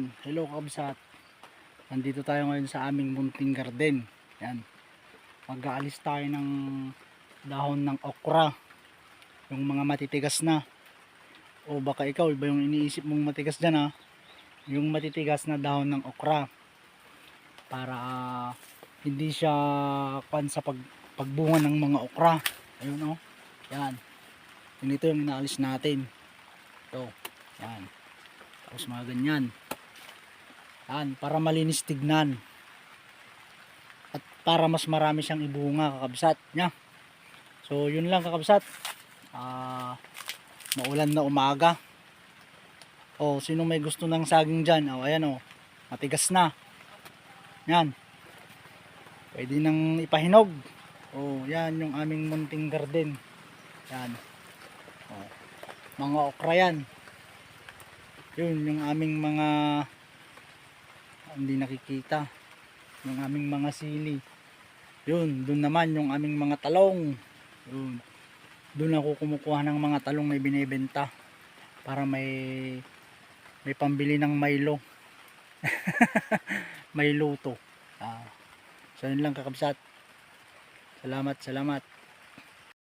Yan, hello kabsat. Nandito tayo ngayon sa aming munting garden. Yan. Mag-aalis tayo ng dahon ng okra. Yung mga matitigas na. O baka ikaw, iba yung iniisip mong matigas dyan ha. Yung matitigas na dahon ng okra. Para hindi siya kwan sa pagbunga ng mga okra. Ayun o. Yan. Ito yung inaalis natin. Ito. Yan. Tapos mga ganyan. Yan, para malinis tignan. At para mas marami siyang ibunga kakabsat nya. So yun lang kakabsat. Maulan na umaga. O sino may gusto ng saging dyan? O ayan o. Matigas na. Yan. Pwede nang ipahinog. O yan yung aming munting garden. Yan. O, mga okra yan. Yun yung aming mga hindi nakikita, yung aming mga sili. Yun, dun naman yung aming mga talong. Yun. Dun ako kumukuha ng mga talong na binebenta para may pambili ng Milo. May luto. So yun lang kakabsat. Salamat.